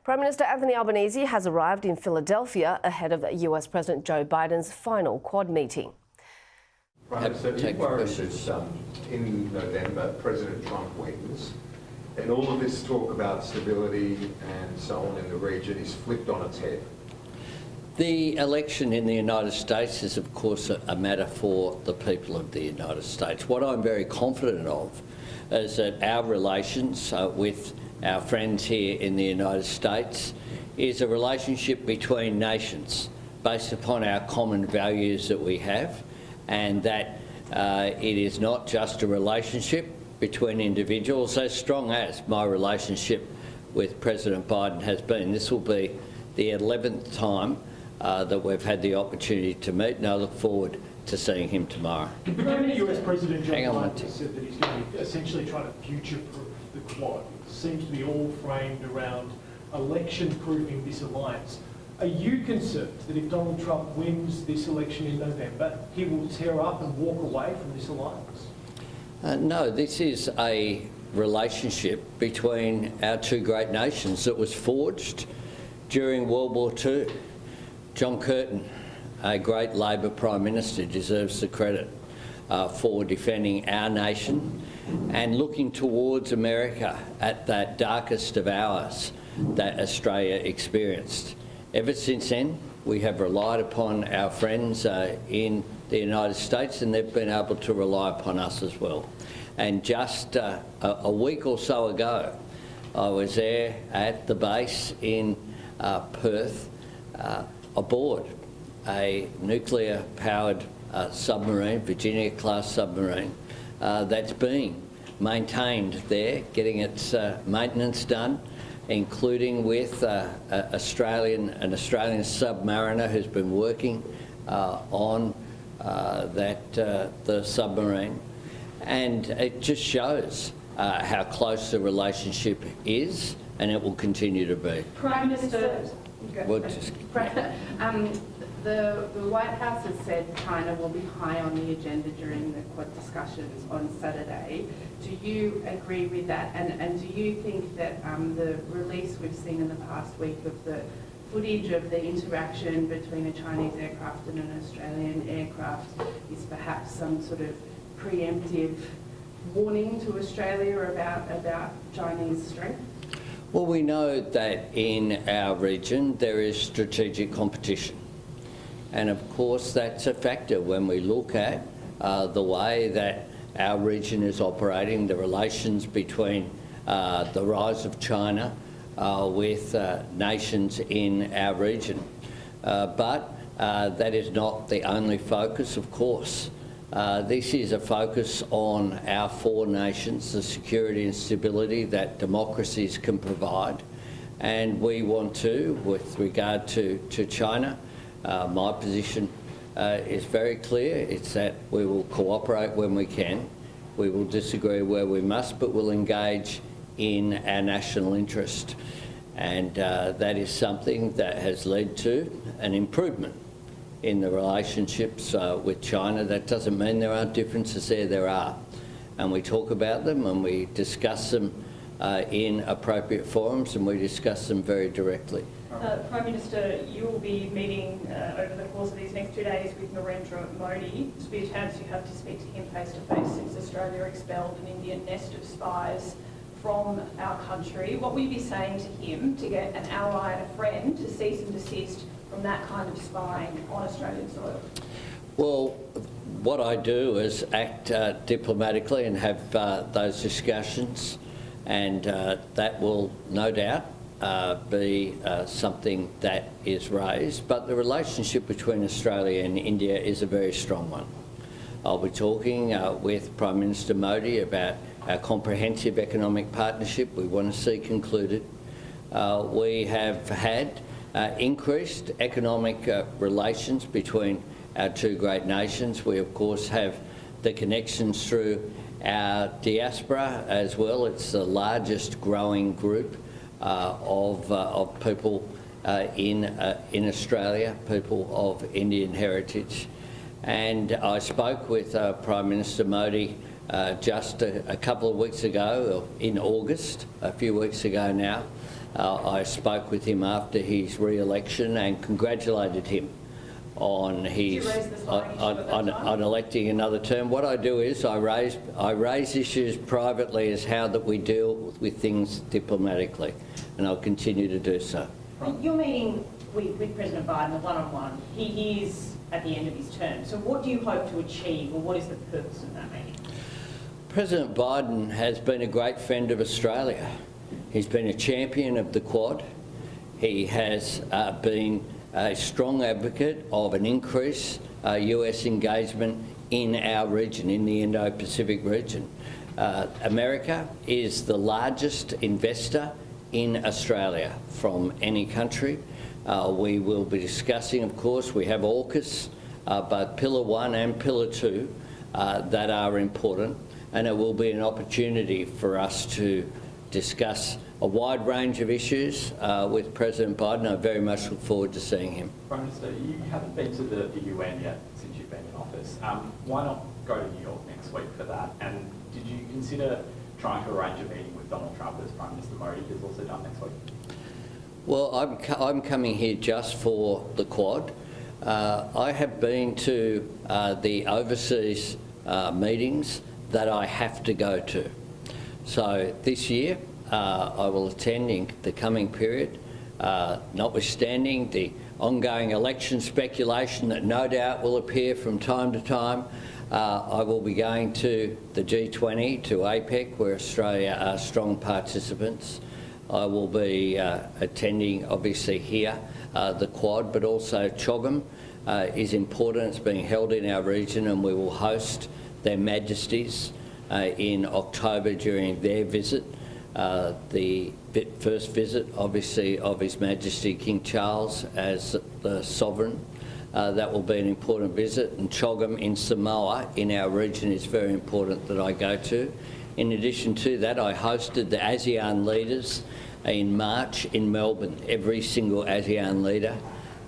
Prime Minister Anthony Albanese has arrived in Philadelphia ahead of US President Joe Biden's final Quad meeting. Prime Minister, are you worried that in November President Trump wins and all of this talk about stability and so on in the region is flipped on its head? The election in the United States is, of course, a matter for the people of the United States. What I'm very confident of is that our relations with our friends here in the United States is a relationship between nations based upon our common values that we have, and that it is not just a relationship between individuals as strong as my relationship with President Biden has been. This will be the 11th time that we've had the opportunity to meet, and I look forward to seeing him tomorrow. US President Joe Biden said that he's going to be essentially trying to future-proof the Quad. It seems to be all framed around election-proofing this alliance. Are you concerned that if Donald Trump wins this election in November, he will tear up and walk away from this alliance? No, this is a relationship between our two great nations that was forged during World War II. John Curtin, a great Labor Prime Minister, deserves the credit for defending our nation and looking towards America at that darkest of hours that Australia experienced. Ever since then, we have relied upon our friends in the United States, and they've been able to rely upon us as well. And just a week or so ago, I was there at the base in Perth aboard a nuclear-powered submarine, Virginia-class submarine, that's being maintained there, getting its maintenance done, including with an Australian submariner who's been working on the submarine. And it just shows how close the relationship is, and it will continue to be. Prime Minister, the White House has said China will be high on the agenda during the Quad discussions on Saturday. Do you agree with that? And do you think that the release we've seen in the past week of the footage of the interaction between a Chinese aircraft and an Australian aircraft is perhaps some sort of preemptive warning to Australia about Chinese strength? Well, we know that in our region there is strategic competition. And of course that's a factor when we look at the way that our region is operating, the relations between the rise of China with nations in our region. But that is not the only focus, of course. This is a focus on our four nations, the security and stability that democracies can provide. And we want to, with regard to China, my position is very clear. It's that we will cooperate when we can, we will disagree where we must, but we'll engage in our national interest. And that is something that has led to an improvement in the relationships with China. That doesn't mean there aren't differences there are. And we talk about them and we discuss them in appropriate forums, and we discuss them very directly. Prime Minister, you will be meeting over the course of these next 2 days with Narendra Modi. This will be a chance you have to speak to him face to face since Australia expelled an Indian nest of spies from our country. What will you be saying to him to get an ally and a friend to cease and desist from that kind of spying on Australian soil? Well, what I do is act diplomatically and have those discussions, and that will no doubt be something that is raised. But the relationship between Australia and India is a very strong one. I'll be talking with Prime Minister Modi about our comprehensive economic partnership we want to see concluded. We have had increased economic relations between our two great nations. We of course have the connections through our diaspora as well. It's the largest growing group of people in Australia, people of Indian heritage. And I spoke with Prime Minister Modi just a couple of weeks ago, in August, a few weeks ago now, I spoke with him after his re-election and congratulated him on his on electing another term. What I do is I raise issues privately as how that we deal with things diplomatically, and I'll continue to do so. You're meeting with President Biden, the one-on-one. He is at the end of his term. So what do you hope to achieve, or what is the purpose of that meeting? President Biden has been a great friend of Australia. He's been a champion of the Quad. He has been a strong advocate of an increased US engagement in our region, in the Indo-Pacific region. America is the largest investor in Australia from any country. We will be discussing, of course, we have AUKUS, both Pillar 1 and Pillar 2 that are important, and it will be an opportunity for us to discuss a wide range of issues with President Biden. I very much look forward to seeing him. Prime Minister, you haven't been to the UN yet since you've been in office. Why not go to New York next week for that? And did you consider trying to arrange a meeting with Donald Trump, as Prime Minister Modi has also done next week? Well, I'm coming here just for the Quad. I have been to the overseas meetings that I have to go to. So this year, I will attend in the coming period, notwithstanding the ongoing election speculation that no doubt will appear from time to time. I will be going to the G20, to APEC, where Australia are strong participants. I will be attending, obviously, here, the Quad, but also CHOGM is important. It's being held in our region, and we will host their Majesties in October during their visit. The first visit, obviously, of His Majesty King Charles as the sovereign. That will be an important visit, and CHOGM in Samoa in our region is very important that I go to. In addition to that, I hosted the ASEAN leaders in March in Melbourne. Every single ASEAN leader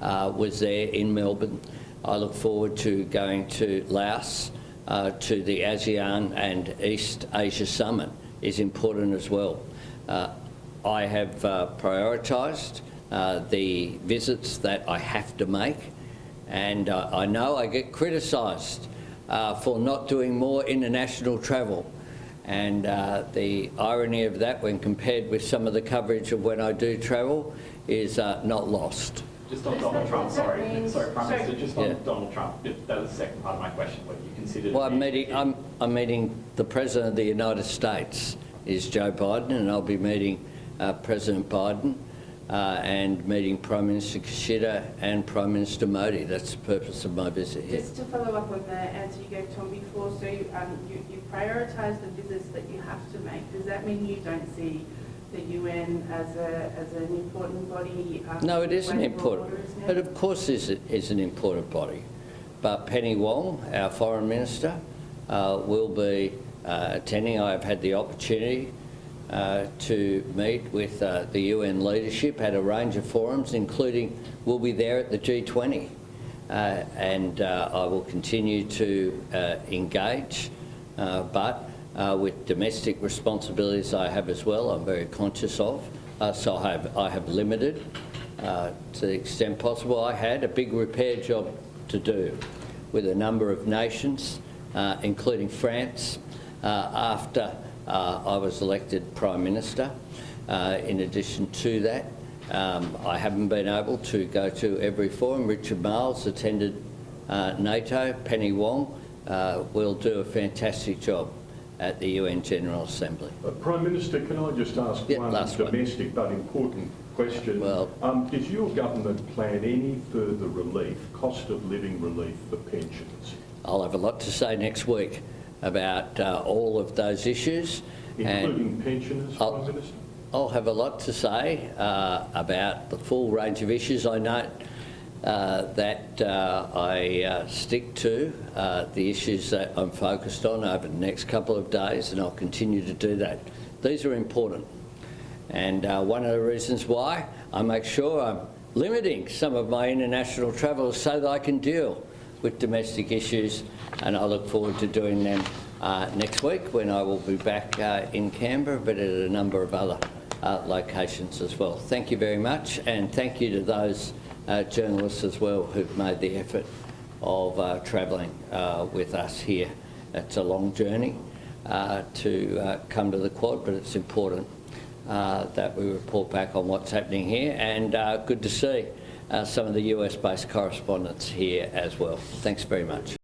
was there in Melbourne. I look forward to going to Laos, to the ASEAN and East Asia Summit is important as well. I have prioritised the visits that I have to make, and I know I get criticised for not doing more international travel. And the irony of that, when compared with some of the coverage of when I do travel, is not lost. Just on Donald Trump, sorry, Prime Minister, just on Donald Trump, that was the second part of my question, whether you considered... Well, I'm meeting the President of the United States, is Joe Biden, and I'll be meeting President Biden and meeting Prime Minister Kishida and Prime Minister Modi. That's the purpose of my visit here. Just to follow up on the answer you gave Tom before, so you prioritise the visits that you have to make. Does that mean you don't see the UN as an important body? No, it is an important. But of course, it is an important body. But Penny Wong, our Foreign Minister, will be attending. I've had the opportunity to meet with the UN leadership at a range of forums, including we'll be there at the G20, and I will continue to engage, but with domestic responsibilities I have as well, I'm very conscious of. So I have limited, to the extent possible. I had a big repair job to do with a number of nations, including France, after I was elected Prime Minister. In addition to that, I haven't been able to go to every forum. Richard Marles attended NATO. Penny Wong will do a fantastic job at the UN General Assembly. Prime Minister, can I just ask one domestic but important question? Well, does your government plan any further relief, cost of living relief for pensioners? I'll have a lot to say next week about all of those issues. Including pensioners, Prime Minister? I'll have a lot to say about the full range of issues. I note that I stick to the issues that I'm focused on over the next couple of days, and I'll continue to do that. These are important, and one of the reasons why I make sure I'm limiting some of my international travel so that I can deal with domestic issues, and I look forward to doing them next week when I will be back in Canberra, but at a number of other locations as well. Thank you very much, and thank you to those journalists as well who've made the effort of travelling with us here. It's a long journey to come to the Quad, but it's important that we report back on what's happening here, and good to see some of the US-based correspondents here as well. Thanks very much.